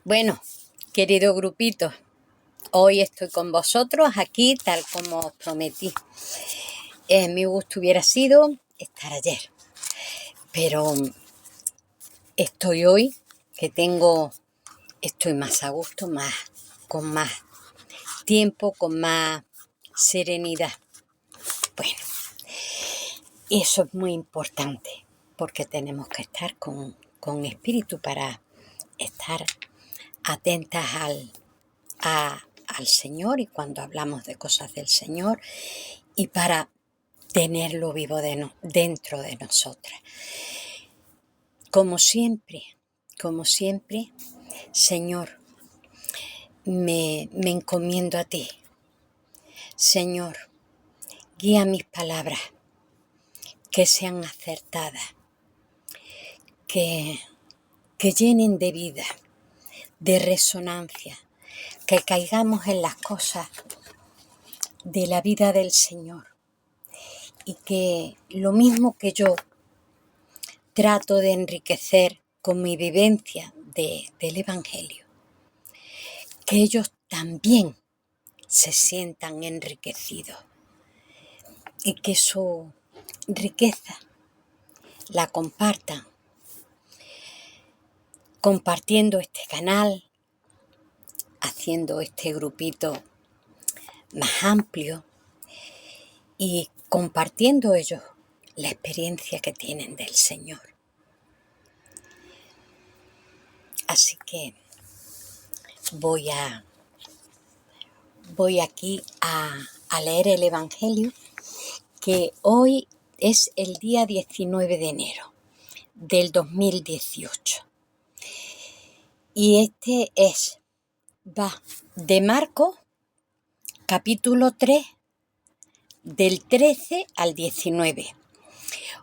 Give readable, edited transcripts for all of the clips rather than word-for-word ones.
Bueno, querido grupito, hoy estoy con vosotros aquí tal como os prometí. Mi gusto hubiera sido estar ayer, pero estoy hoy que estoy más a gusto, con más tiempo, con más serenidad. Bueno, eso es muy importante porque tenemos que estar con espíritu para estar atentas al Señor y cuando hablamos de cosas del Señor y para tenerlo vivo dentro de nosotras. Como siempre, Señor, me encomiendo a ti. Señor, guía mis palabras, que sean acertadas, que llenen de vida, de resonancia, que caigamos en las cosas de la vida del Señor y que lo mismo que yo trato de enriquecer con mi vivencia del Evangelio, que ellos también se sientan enriquecidos y que su riqueza la compartan, compartiendo este canal, haciendo este grupito más amplio y compartiendo ellos la experiencia que tienen del Señor. Así que voy aquí a leer el Evangelio, que hoy es el día 19 de enero del 2018. Y va de Marcos, capítulo 3, del 13 al 19.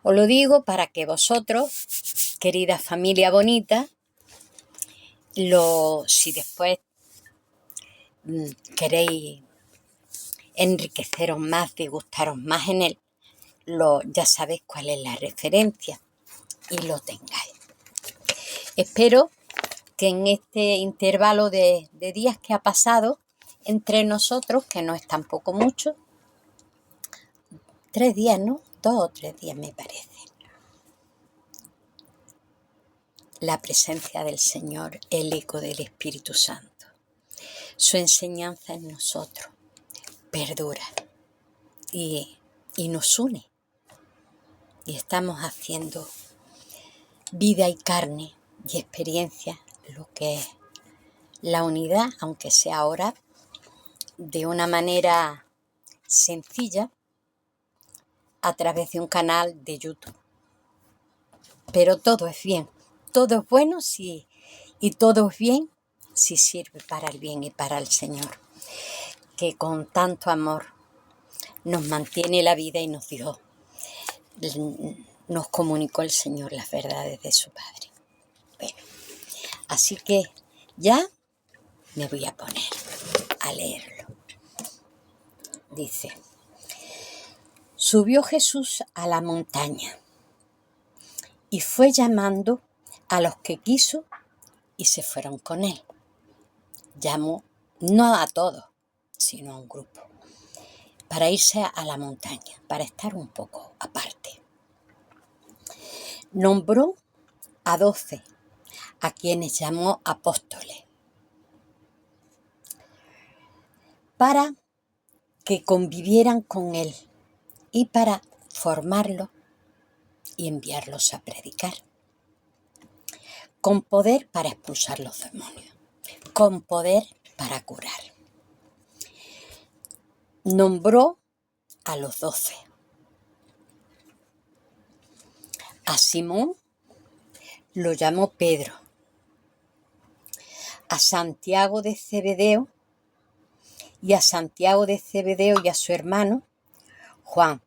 Os lo digo para que vosotros, querida familia bonita, si después queréis enriqueceros más, gustaros más en él, ya sabéis cuál es la referencia y lo tengáis. Espero que en este intervalo de días que ha pasado entre nosotros, que no es tampoco mucho, 3 días, ¿no? 2 o 3 días me parece. La presencia del Señor, el eco del Espíritu Santo, su enseñanza en nosotros perdura y nos une. Y estamos haciendo vida y carne y experiencia lo que es la unidad, aunque sea ahora de una manera sencilla a través de un canal de YouTube. Pero todo es bien, todo es bueno y todo es bien si sirve para el bien y para el Señor, que con tanto amor nos mantiene la vida y nos comunicó el Señor las verdades de su Padre. Bueno, así que ya me voy a poner a leerlo. Dice: subió Jesús a la montaña y fue llamando a los que quiso y se fueron con él. Llamó no a todos, sino a un grupo, para irse a la montaña, para estar un poco aparte. Nombró a 12, a quienes llamó apóstoles, para que convivieran con él y para formarlos y enviarlos a predicar, con poder para expulsar los demonios, con poder para curar. Nombró a los 12. A Simón lo llamó Pedro, a Santiago de Zebedeo y a su hermano Juan,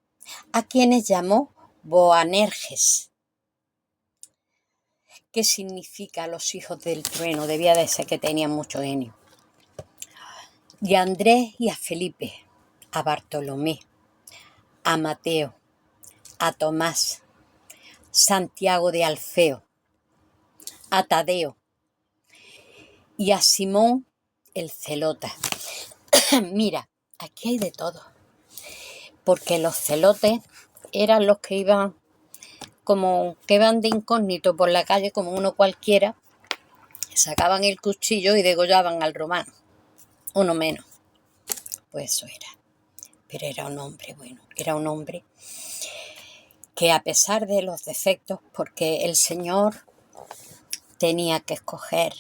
a quienes llamó Boanerges. ¿Qué significa los hijos del trueno? Debía de ser que tenían mucho genio. Y a Andrés y a Felipe, a Bartolomé, a Mateo, a Tomás, Santiago de Alfeo, a Tadeo, y a Simón el Zelota. Mira, aquí hay de todo, porque los celotes eran los que iban como que van de incógnito por la calle como uno cualquiera, sacaban el cuchillo y degollaban al romano, uno menos. Pues eso era. Pero era un hombre bueno, era un hombre que a pesar de los defectos, porque el Señor tenía que escoger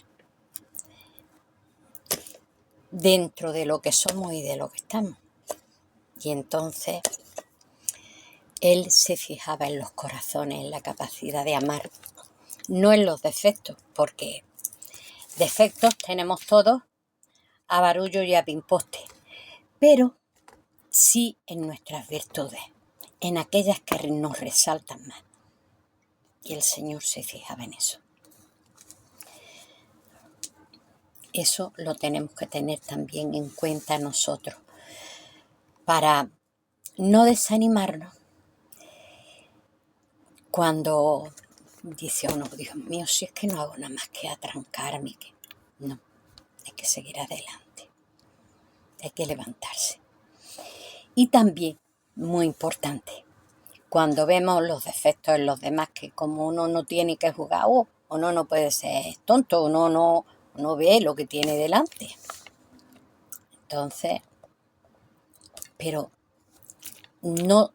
dentro de lo que somos y de lo que estamos. Y entonces Él se fijaba en los corazones, en la capacidad de amar, no en los defectos, porque defectos tenemos todos a barullo y a pimposte, pero sí en nuestras virtudes, en aquellas que nos resaltan más. Y el Señor se fijaba en eso. Eso lo tenemos que tener también en cuenta nosotros, para no desanimarnos cuando dice uno, Dios mío, si es que no hago nada más que atrancarme. No, hay que seguir adelante, hay que levantarse. Y también, muy importante, cuando vemos los defectos en los demás, que como uno no tiene que jugar, uno no puede ser tonto, uno no ve lo que tiene delante. Entonces, pero no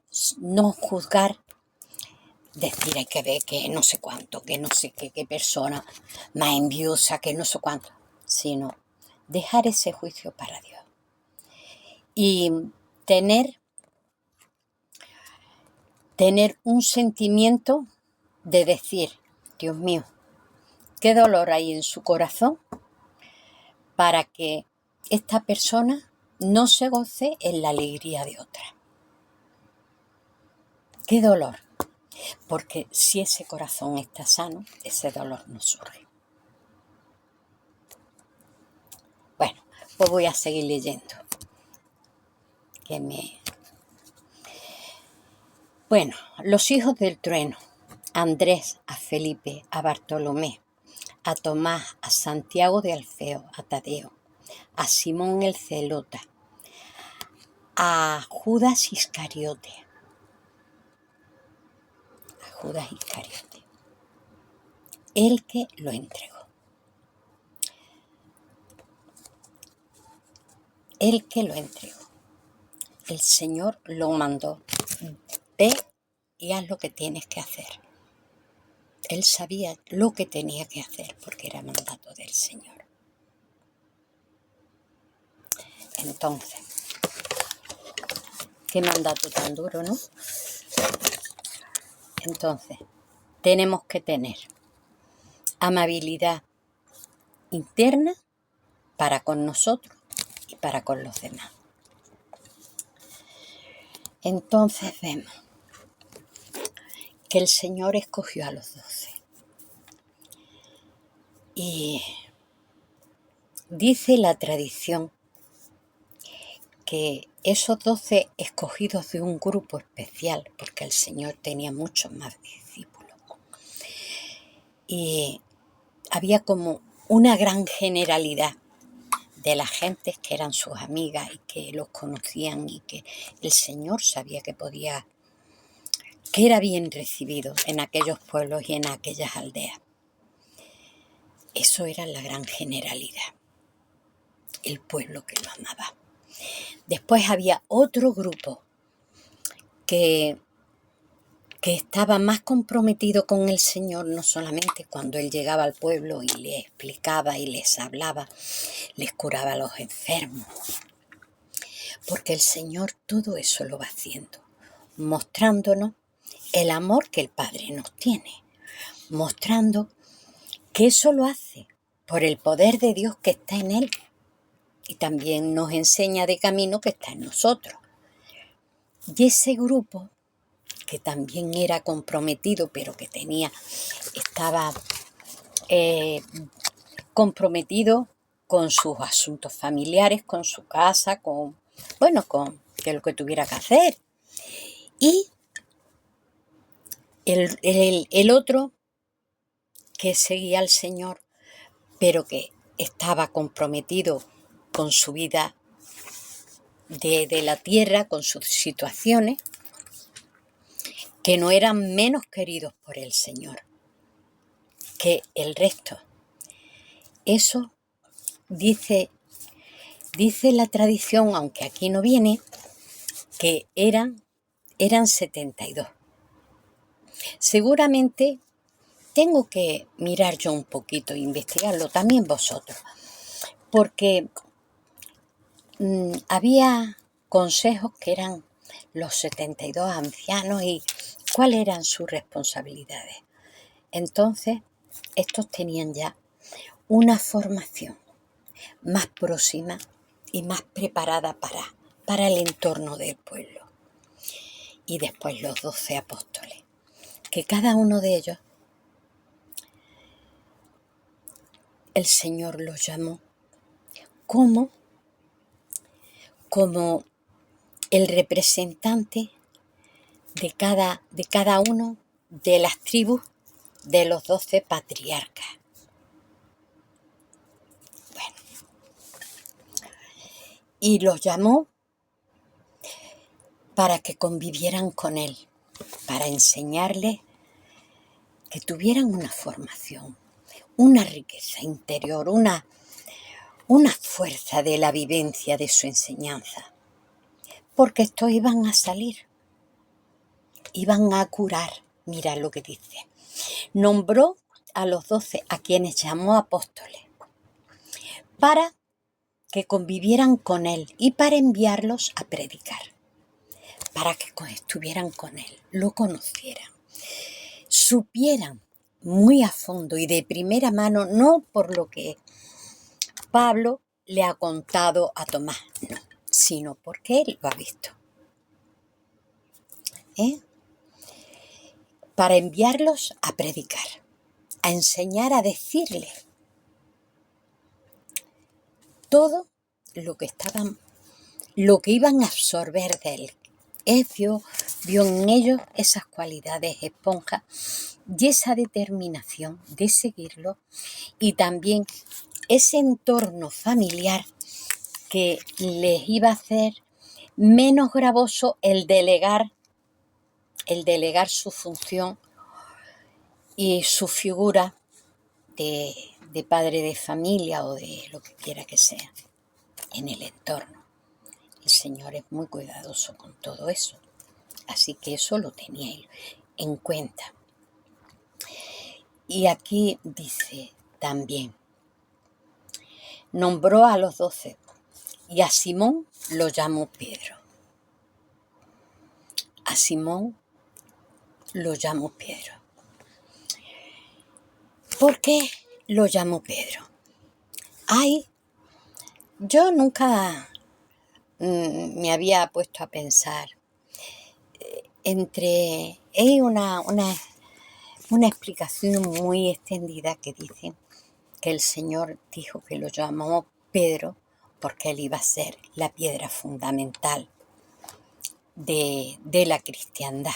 juzgar, decir hay que ver que no sé cuánto, que no sé qué persona más envidiosa, que no sé cuánto, sino dejar ese juicio para Dios y tener un sentimiento de decir, Dios mío, qué dolor hay en su corazón para que esta persona no se goce en la alegría de otra. Qué dolor, porque si ese corazón está sano, ese dolor no surge. Bueno, pues voy a seguir leyendo. Bueno, los hijos del trueno: a Andrés, a Felipe, a Bartolomé, a Tomás, a Santiago de Alfeo, a Tadeo, a Simón el Zelota, a Judas Iscariote. El que lo entregó. El Señor lo mandó. Ve y haz lo que tienes que hacer. Él sabía lo que tenía que hacer porque era mandato del Señor. Entonces, qué mandato tan duro, ¿no? Entonces, tenemos que tener amabilidad interna para con nosotros y para con los demás. Entonces vemos que el Señor escogió a los 12. Y dice la tradición que esos 12 escogidos de un grupo especial, porque el Señor tenía muchos más discípulos, y había como una gran generalidad de las gentes que eran sus amigas y que los conocían y que el Señor sabía que era bien recibido en aquellos pueblos y en aquellas aldeas. Eso era la gran generalidad, el pueblo que lo amaba. Después había otro grupo que estaba más comprometido con el Señor, no solamente cuando Él llegaba al pueblo y le explicaba y les hablaba, les curaba a los enfermos, porque el Señor todo eso lo va haciendo, mostrándonos el amor que el Padre nos tiene, mostrando que eso lo hace por el poder de Dios que está en Él y también nos enseña de camino que está en nosotros. Y ese grupo, que también era comprometido, pero que estaba comprometido con sus asuntos familiares, con su casa, con lo que tuviera que hacer. Y el otro que seguía al Señor, pero que estaba comprometido con su vida de la tierra, con sus situaciones, que no eran menos queridos por el Señor que el resto. Eso dice la tradición, aunque aquí no viene, que eran 72. Seguramente tengo que mirar yo un poquito e investigarlo, también vosotros, porque había consejos que eran los 72 ancianos y cuáles eran sus responsabilidades. Entonces, estos tenían ya una formación más próxima y más preparada para el entorno del pueblo. Y después los 12 apóstoles, que cada uno de ellos, el Señor los llamó como el representante de cada uno de las tribus de los 12 patriarcas. Bueno, y los llamó para que convivieran con él, para enseñarles que tuvieran una formación, una riqueza interior, una fuerza de la vivencia de su enseñanza, porque estos iban a salir, iban a curar. Mira lo que dice. Nombró a los 12, a quienes llamó apóstoles, para que convivieran con él y para enviarlos a predicar, para que estuvieran con él, lo conocieran, supieran muy a fondo y de primera mano, no por lo que Pablo le ha contado a Tomás, no, sino porque él lo ha visto. Para enviarlos a predicar, a enseñar, a decirle todo lo que iban a absorber de él. Vio en ellos esas cualidades esponja y esa determinación de seguirlo, y también ese entorno familiar que les iba a hacer menos gravoso el delegar su función y su figura de padre de familia o de lo que quiera que sea en el entorno. El Señor es muy cuidadoso con todo eso, así que eso lo tenía en cuenta. Y aquí dice también, nombró a los 12 y a Simón lo llamó Pedro. A Simón lo llamó Pedro. ¿Por qué lo llamó Pedro? Yo nunca me había puesto a pensar hay una explicación muy extendida que dice que el Señor dijo que lo llamó Pedro porque él iba a ser la piedra fundamental de la cristiandad,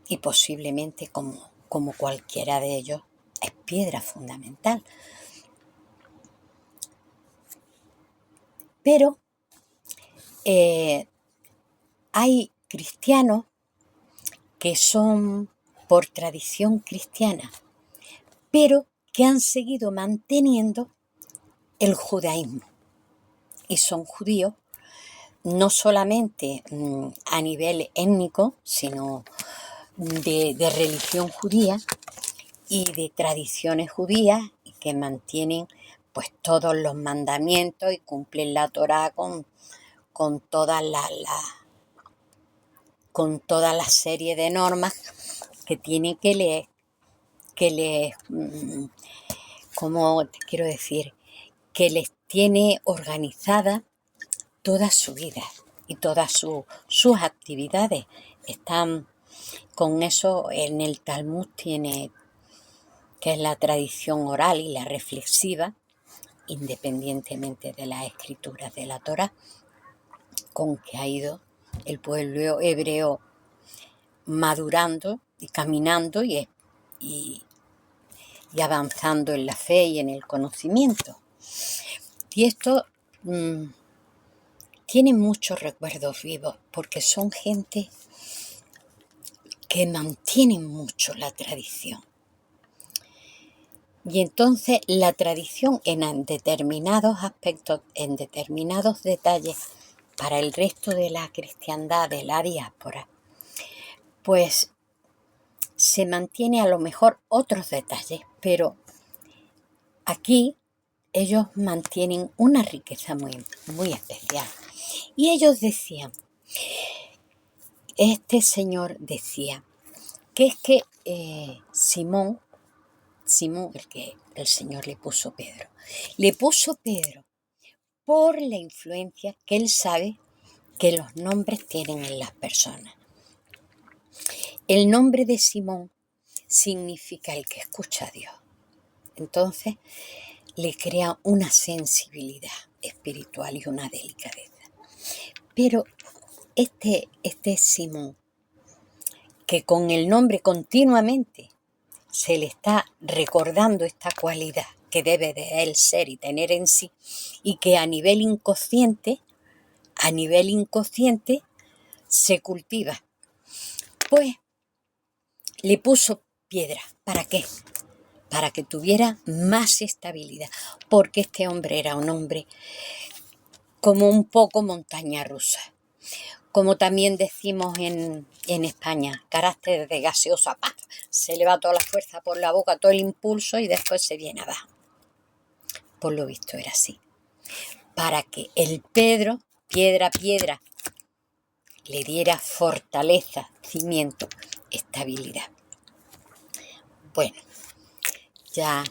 y posiblemente como cualquiera de ellos es piedra fundamental. Pero hay cristianos que son por tradición cristiana, pero que han seguido manteniendo el judaísmo y son judíos, no solamente a nivel étnico, sino de religión judía y de tradiciones judías, y que mantienen pues todos los mandamientos y cumplen la Torá con toda la serie de normas que tienen que leer, ¿cómo te quiero decir? Que les tiene organizada toda su vida y todas sus actividades. Están con eso. En el Talmud tiene, que es la tradición oral y la reflexiva, independientemente de las escrituras de la Torá, con que ha ido el pueblo hebreo madurando y caminando y y avanzando en la fe y en el conocimiento. Y esto tiene muchos recuerdos vivos porque son gente que mantienen mucho la tradición. Y entonces la tradición en determinados aspectos, en determinados detalles, para el resto de la cristiandad, de la diáspora, pues se mantiene a lo mejor otros detalles, pero aquí ellos mantienen una riqueza muy, muy especial. Y ellos decían, este señor decía, que es que Simón, el que el Señor le puso Pedro por la influencia que él sabe que los nombres tienen en las personas. El nombre de Simón significa el que escucha a Dios. Entonces le crea una sensibilidad espiritual y una delicadeza. Pero este Simón, que con el nombre continuamente se le está recordando esta cualidad que debe de él ser y tener en sí, y que a nivel inconsciente se cultiva. Pues le puso piedra. ¿Para qué? Para que tuviera más estabilidad, porque este hombre era un hombre como un poco montaña rusa. Como también decimos en España, carácter de gaseosa, ¡paf! Se le va toda la fuerza por la boca, todo el impulso y después se viene abajo. Por lo visto era así. Para que el Pedro, piedra, le diera fortaleza, cimiento, estabilidad. Bueno, ya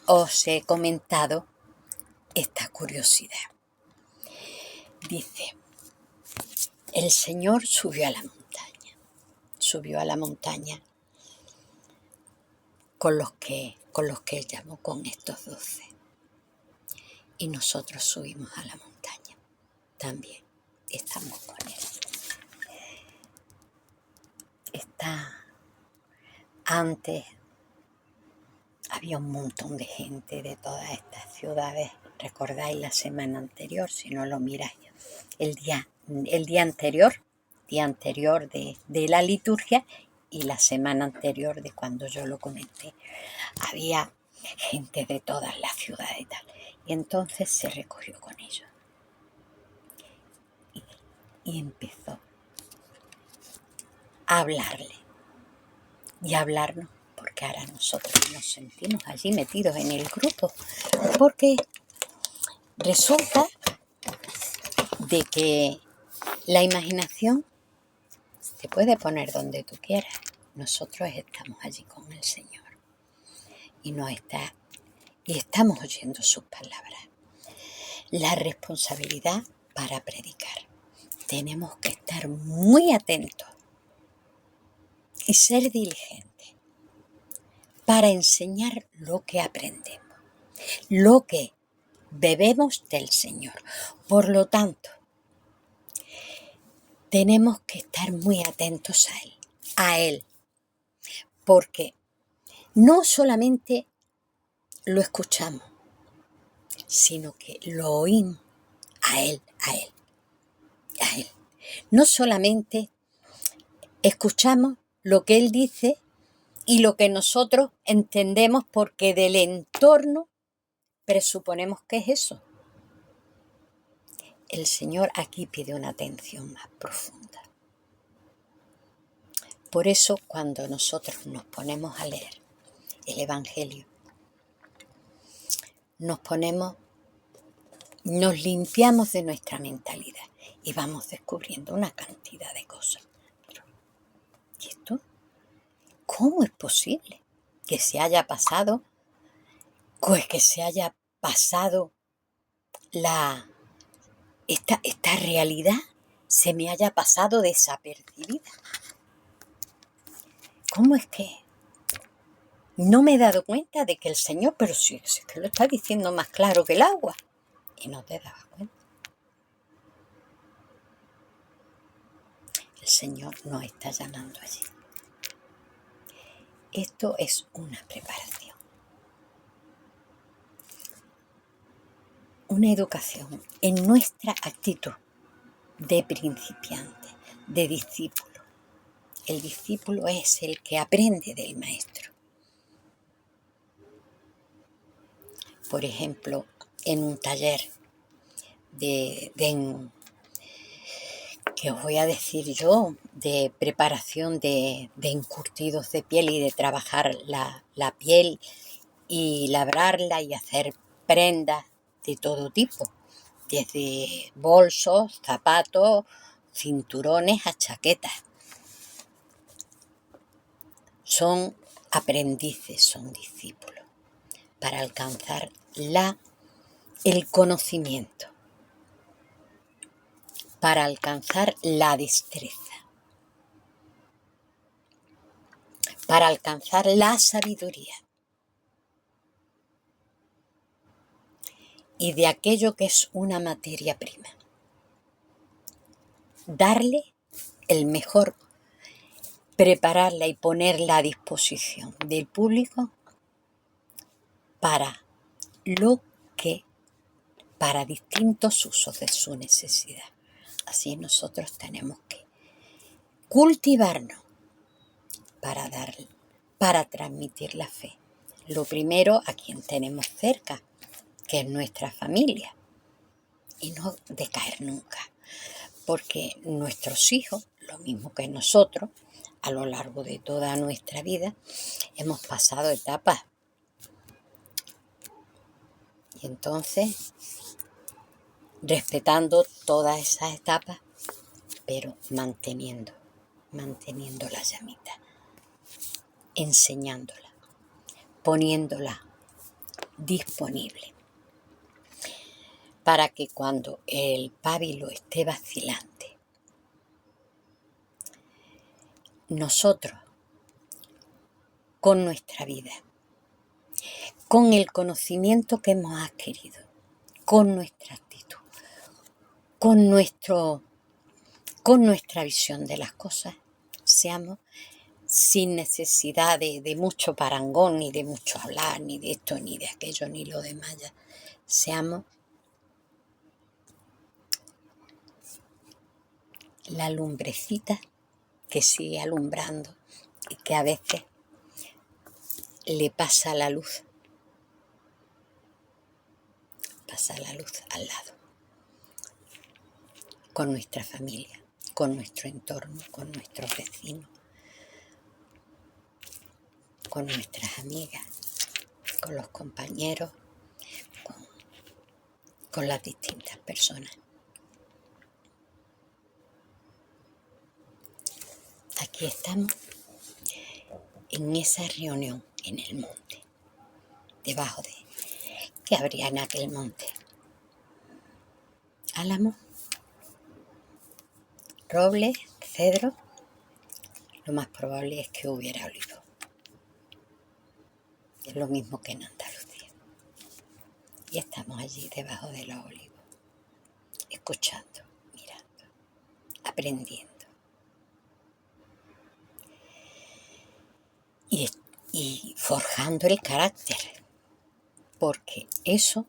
os he comentado esta curiosidad. Dice, el Señor subió a la montaña con los que él llamó, con estos 12. Y nosotros subimos a la montaña también. Estamos con él. Antes había un montón de gente de todas estas ciudades. ¿Recordáis la semana anterior? Si no lo miráis. El día anterior de la liturgia y la semana anterior de cuando yo lo comenté. Había gente de todas las ciudades y tal. Y entonces se recogió con ellos. Y empezó a hablarle y a hablarnos, porque ahora nosotros nos sentimos allí metidos en el grupo, porque resulta de que la imaginación se puede poner donde tú quieras. Nosotros estamos allí con el Señor y estamos oyendo sus palabras. La responsabilidad para predicar. Tenemos que estar muy atentos y ser diligentes para enseñar lo que aprendemos, lo que bebemos del Señor. Por lo tanto, tenemos que estar muy atentos a Él, porque no solamente lo escuchamos, sino que lo oímos a Él. No solamente escuchamos lo que Él dice y lo que nosotros entendemos, porque del entorno presuponemos que es eso. El Señor aquí pide una atención más profunda. Por eso, cuando nosotros nos ponemos a leer el Evangelio, nos limpiamos de nuestra mentalidad y vamos descubriendo una cantidad de cosas. ¿Y esto? ¿Cómo es posible que se haya pasado? Pues que se haya pasado esta realidad, se me haya pasado desapercibida. ¿Cómo es que no me he dado cuenta de que el Señor, pero sí, es que lo está diciendo más claro que el agua? Y no te dabas cuenta. El Señor nos está llamando allí. Esto es una preparación. una educación en nuestra actitud de principiante, de discípulo. El discípulo es el que aprende del maestro. Por ejemplo, en un taller que os voy a decir yo, de preparación de encurtidos de piel y de trabajar la piel y labrarla y hacer prendas de todo tipo, desde bolsos, zapatos, cinturones a chaquetas. Son aprendices, son discípulos, para alcanzar el conocimiento, para alcanzar la destreza, para alcanzar la sabiduría. Y de aquello que es una materia prima, darle el mejor, prepararla y ponerla a disposición del público para para distintos usos de su necesidad. Así nosotros tenemos que cultivarnos para transmitir la fe. Lo primero a quien tenemos cerca, que es nuestra familia, y no decaer nunca, porque nuestros hijos, lo mismo que nosotros, a lo largo de toda nuestra vida, hemos pasado etapas. Y entonces, respetando todas esas etapas, pero manteniendo la llamita, enseñándola, poniéndola disponible, para que cuando el pábilo esté vacilante, nosotros, con nuestra vida, con el conocimiento que hemos adquirido, con nuestra actitud, con nuestra visión de las cosas, seamos sin necesidad de mucho parangón, ni de mucho hablar, ni de esto, ni de aquello, ni lo demás, seamos la lumbrecita que sigue alumbrando y que a veces le pasa la luz al lado, con nuestra familia, con nuestro entorno, con nuestros vecinos, con nuestras amigas, con los compañeros, con las distintas personas. Aquí estamos en esa reunión en el monte, debajo de... ¿Qué habría en aquel monte? Álamo, roble, cedro. Lo más probable es que hubiera olivo. Es lo mismo que en Andalucía. Y estamos allí debajo de los olivos, escuchando, mirando, aprendiendo. Y forjando el carácter, porque eso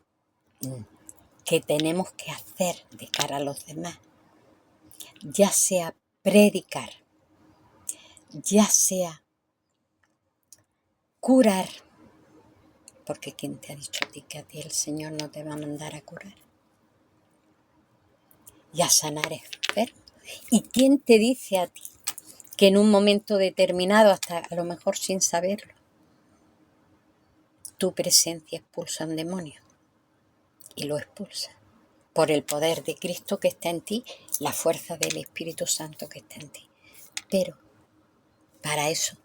que tenemos que hacer de cara a los demás, ya sea predicar, ya sea curar, porque ¿quién te ha dicho a ti que a ti el Señor no te va a mandar a curar y a sanar enfermos? ¿Y quién te dice a ti que en un momento determinado, hasta a lo mejor sin saberlo, tu presencia expulsa un demonio? Y lo expulsa por el poder de Cristo que está en ti, la fuerza del Espíritu Santo que está en ti. Pero para eso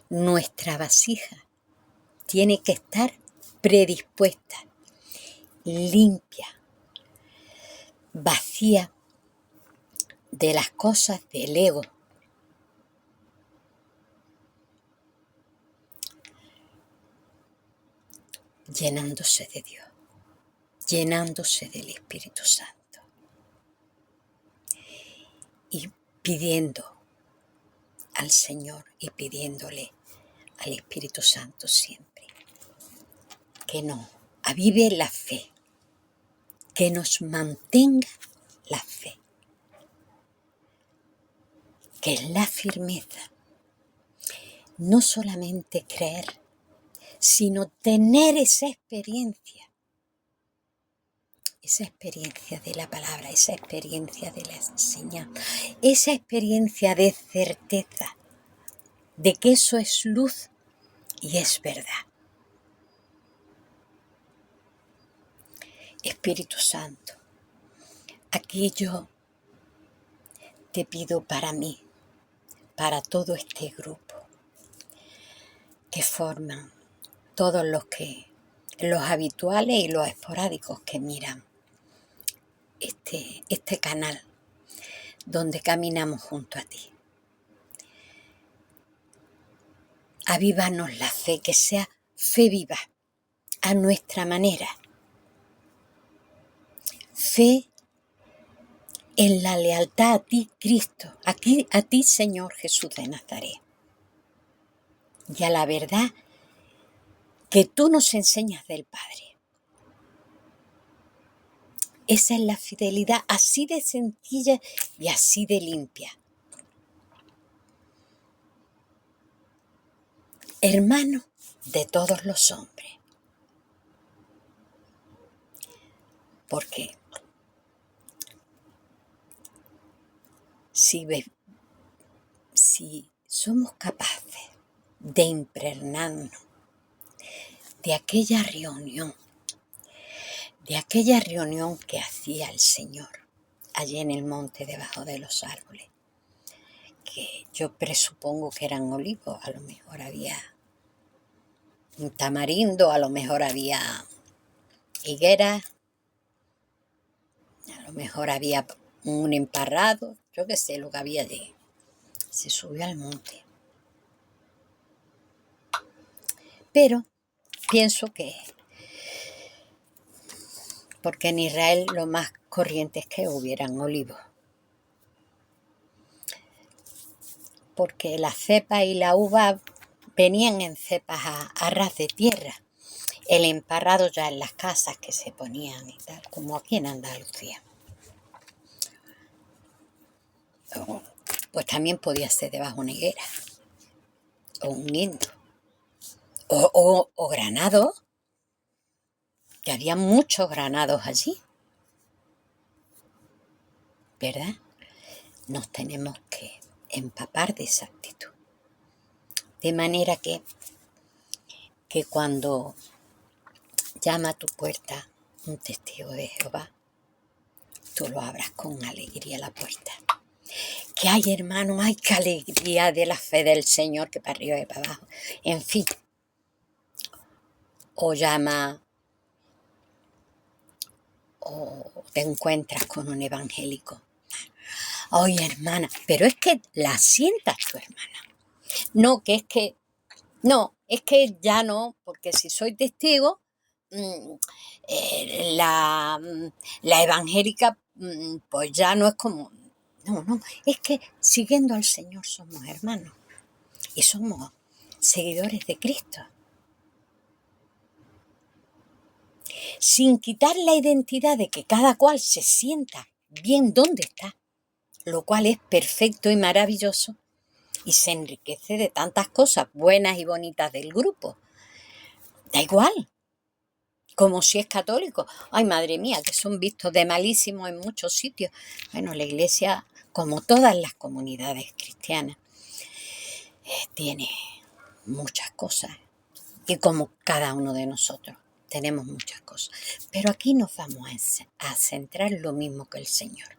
nuestra vasija tiene que estar predispuesta, limpia, vacía de las cosas del ego, llenándose de Dios, llenándose del Espíritu Santo y pidiendo al Señor y pidiéndole al Espíritu Santo siempre que nos avive la fe, que nos mantenga la fe, que es la firmeza. No solamente creer, sino tener esa experiencia de la palabra, esa experiencia de la enseñanza, esa experiencia de certeza de que eso es luz y es verdad. Espíritu Santo, aquí yo te pido para mí, para todo este grupo que forman todos los habituales y los esporádicos que miran este canal donde caminamos junto a ti. Avívanos la fe, que sea fe viva, a nuestra manera. Fe en la lealtad a ti, Cristo, a ti, Señor Jesús de Nazaret. Y a la verdad que tú nos enseñas del Padre. Esa es la fidelidad, así de sencilla y así de limpia. Hermano de todos los hombres. Porque si somos capaces de impregnarnos de aquella reunión que hacía el Señor allí en el monte debajo de los árboles, que yo presupongo que eran olivos, a lo mejor había un tamarindo, a lo mejor había higueras, a lo mejor había un emparrado, yo qué sé lo que había allí. Se subió al monte. Pero pienso que, porque en Israel lo más corriente es que hubieran olivos. Porque la cepa y la uva venían en cepas a ras de tierra. El emparrado ya en las casas que se ponían y tal, como aquí en Andalucía. Pues también podía ser debajo de una higuera, o un guindo, o granado, que había muchos granados allí, ¿verdad? Nos tenemos que empapar de esa actitud. De manera que cuando llama a tu puerta un testigo de Jehová, tú lo abras con alegría la puerta. Que hay, hermano, hay que alegría de la fe del Señor, que para arriba y para abajo. En fin. O llama, o te encuentras con un evangélico. Oye, hermana, pero es que la sientas tu hermana. No, es que ya no, porque si soy testigo, la evangélica, pues ya no es como... No, es que siguiendo al Señor somos hermanos y somos seguidores de Cristo. Sin quitar la identidad de que cada cual se sienta bien donde está, lo cual es perfecto y maravilloso, y se enriquece de tantas cosas buenas y bonitas del grupo. Da igual, como si es católico. Ay, madre mía, que son vistos de malísimos en muchos sitios. Bueno, la Iglesia, como todas las comunidades cristianas, tiene muchas cosas, y como cada uno de nosotros tenemos muchas cosas. Pero aquí nos vamos a centrar lo mismo que el Señor.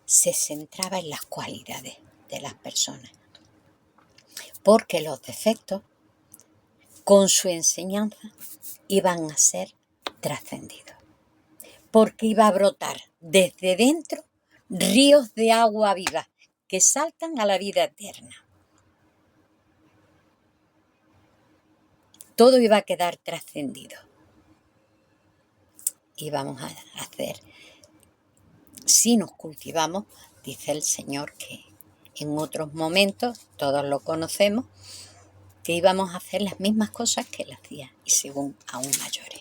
Se centraba en las cualidades de las personas, porque los defectos, con su enseñanza, iban a ser trascendidos, porque iba a brotar desde dentro ríos de agua viva que saltan a la vida eterna. Todo iba a quedar trascendido. Y vamos a hacer, si nos cultivamos, dice el Señor que en otros momentos, todos lo conocemos, que íbamos a hacer las mismas cosas que Él hacía, y según aún mayores.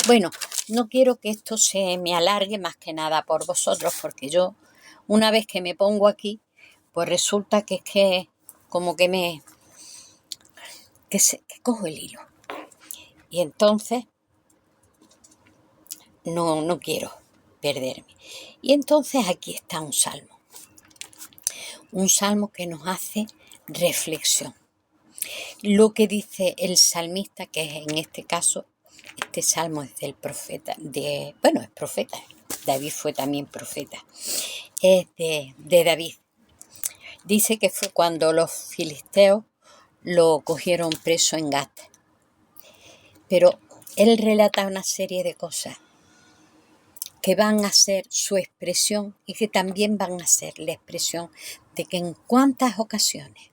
Bueno, no quiero que esto se me alargue más que nada por vosotros, porque yo, una vez que me pongo aquí, pues resulta que es que como que que cojo el hilo. Y entonces no quiero perderme. Y entonces aquí está un salmo que nos hace reflexión. Lo que dice el salmista, que es en este caso, este salmo es del profeta, es profeta, David fue también profeta, es de David. Dice que fue cuando los filisteos lo cogieron preso en Gat. Pero él relata una serie de cosas que van a ser su expresión y que también van a ser la expresión de que en cuántas ocasiones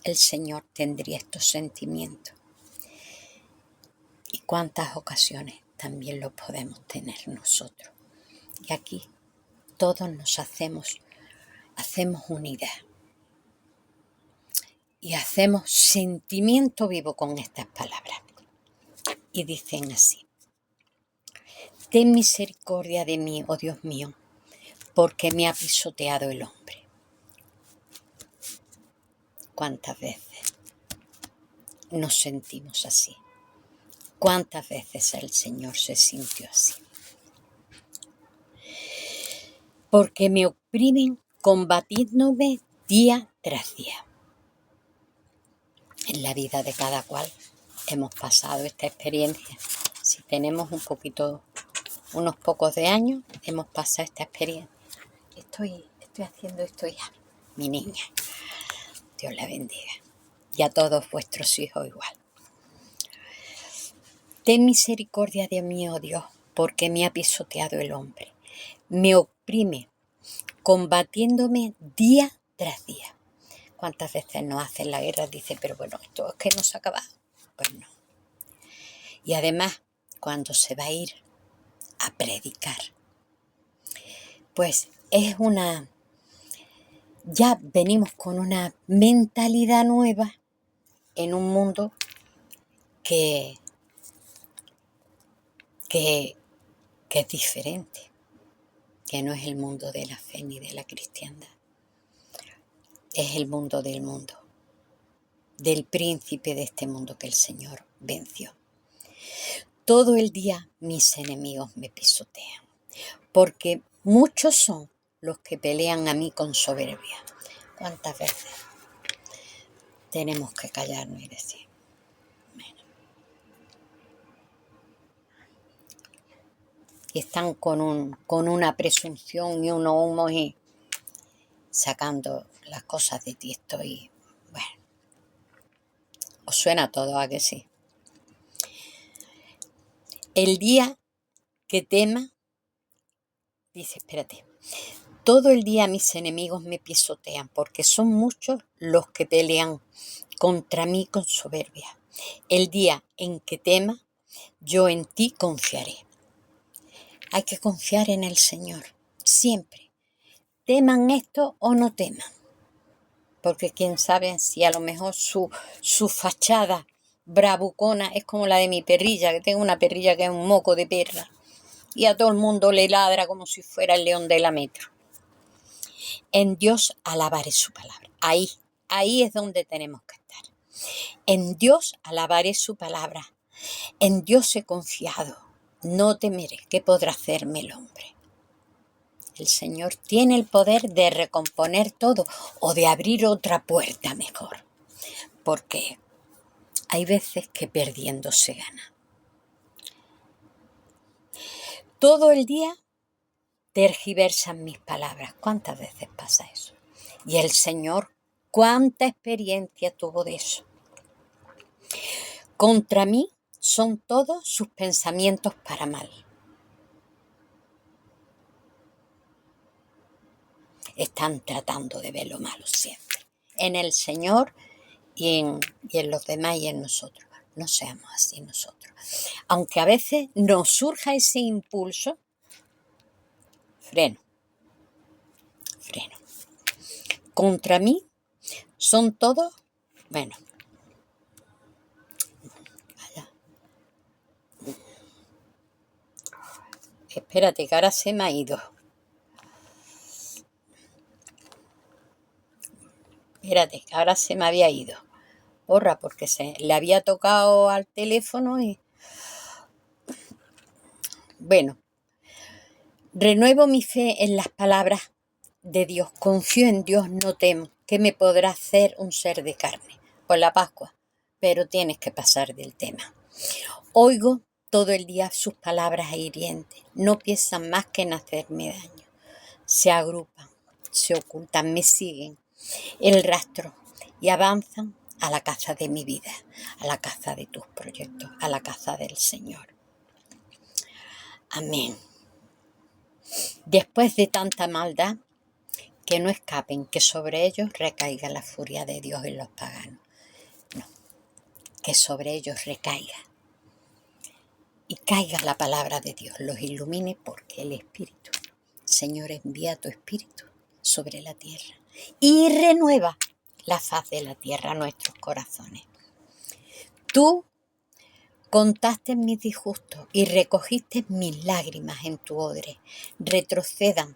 el Señor tendría estos sentimientos y cuántas ocasiones también lo podemos tener nosotros. Y aquí todos nos hacemos unidad y hacemos sentimiento vivo con estas palabras. Y dicen así: ten misericordia de mí, oh Dios mío, porque me ha pisoteado el hombre. ¿Cuántas veces nos sentimos así? ¿Cuántas veces el Señor se sintió así? Porque me oprimen combatiéndome día tras día. En la vida de cada cual hemos pasado esta experiencia. Si tenemos unos pocos de años, hemos pasado esta experiencia. Estoy haciendo esto ya, mi niña. Dios la bendiga. Y a todos vuestros hijos igual. Ten misericordia de mí, oh Dios, porque me ha pisoteado el hombre. Me oprime, combatiéndome día tras día. ¿Cuántas veces nos hacen la guerra? Dice, pero bueno, esto es que no se ha acabado. Pues no. Y además, cuando se va a ir a predicar, pues ya venimos con una mentalidad nueva en un mundo que es diferente, que no es el mundo de la fe ni de la cristiandad. Es el mundo, del príncipe de este mundo que el Señor venció. Todo el día mis enemigos me pisotean, porque muchos son los que pelean a mí con soberbia. ¿Cuántas veces tenemos que callarnos y decir, bueno? Y están con una presunción y unos humos y sacando las cosas de ti. Bueno, os suena todo a que sí. El día que tema, dice, espérate, todo el día mis enemigos me pisotean, porque son muchos los que pelean contra mí con soberbia. El día en que tema, yo en ti confiaré. Hay que confiar en el Señor, siempre. Teman esto o no teman. Porque quién sabe si a lo mejor su fachada bravucona es como la de mi perrilla, que tengo una perrilla que es un moco de perra. Y a todo el mundo le ladra como si fuera el león de la metro. En Dios alabaré su palabra. Ahí es donde tenemos que estar. En Dios alabaré su palabra. En Dios he confiado. No temeré. ¿Qué podrá hacerme el hombre? El Señor tiene el poder de recomponer todo o de abrir otra puerta mejor. Porque hay veces que perdiendo se gana. Todo el día tergiversan mis palabras. ¿Cuántas veces pasa eso? Y el Señor, ¿cuánta experiencia tuvo de eso? Contra mí son todos sus pensamientos para mal. Están tratando de ver lo malo siempre. En el Señor y en los demás y en nosotros. No seamos así nosotros. Aunque a veces nos surja ese impulso, freno. Contra mí son todos, bueno, Espérate, que ahora se me ha ido. Espérate, que ahora se me había ido. Porra, porque se le había tocado al teléfono y... Bueno, renuevo mi fe en las palabras de Dios. Confío en Dios, no temo. ¿Qué me podrá hacer un ser de carne? Por la Pascua. Pero tienes que pasar del tema. Oigo todo el día sus palabras hirientes. No piensan más que en hacerme daño. Se agrupan, se ocultan, me siguen el rastro y avanzan a la caza de mi vida, a la caza de tus proyectos, a la caza del Señor. Amén. Después de tanta maldad, que no escapen, que sobre ellos recaiga la furia de Dios en los paganos. No, que sobre ellos recaiga y caiga la palabra de Dios, los ilumine, porque el Espíritu, Señor, envía tu Espíritu sobre la tierra y renueva la faz de la tierra, nuestros corazones. Tú contaste mis disgustos y recogiste mis lágrimas en tu odre. Retrocedan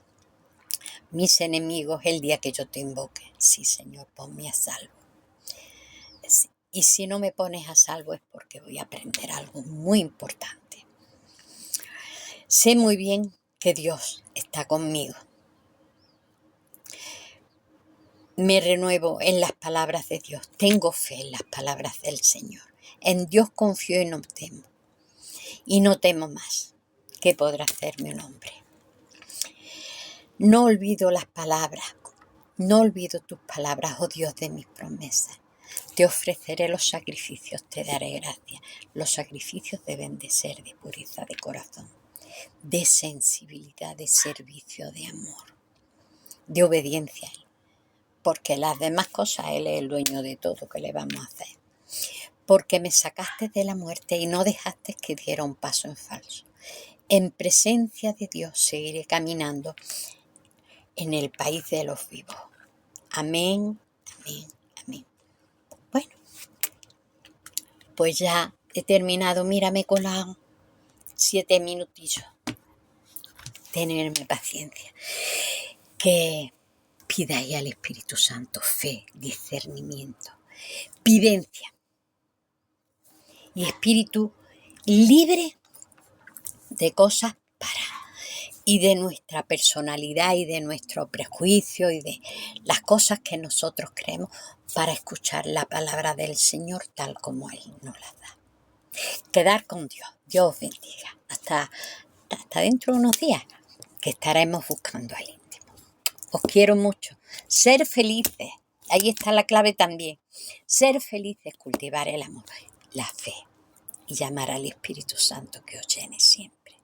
mis enemigos el día que yo te invoque. Sí, Señor, ponme a salvo. Y si no me pones a salvo es porque voy a aprender algo muy importante. Sé muy bien que Dios está conmigo. Me renuevo en las palabras de Dios. Tengo fe en las palabras del Señor. En Dios confío y no temo. Y no temo más. ¿Qué podrá hacerme un hombre? No olvido las palabras. No olvido tus palabras, oh Dios de mis promesas. Te ofreceré los sacrificios, te daré gracia. Los sacrificios deben de ser de pureza de corazón, de sensibilidad, de servicio, de amor, de obediencia a Él. Porque las demás cosas Él es el dueño de todo, que le vamos a hacer. Porque me sacaste de la muerte y no dejaste que diera un paso en falso. En presencia de Dios seguiré caminando en el país de los vivos. Amén, amén, amén. Bueno, pues ya he terminado. Mírame con los 7 minutillos. Tenerme paciencia. Que pidáis al Espíritu Santo fe, discernimiento, vivencia y espíritu libre de cosas y de nuestra personalidad y de nuestro prejuicio y de las cosas que nosotros creemos, para escuchar la palabra del Señor tal como Él nos la da. Quedar con Dios. Dios os bendiga. Hasta dentro de unos días, que estaremos buscando al íntimo. Os quiero mucho. Ser felices. Ahí está la clave también. Ser felices, cultivar el amor, la fe y llamar al Espíritu Santo que os llene siempre.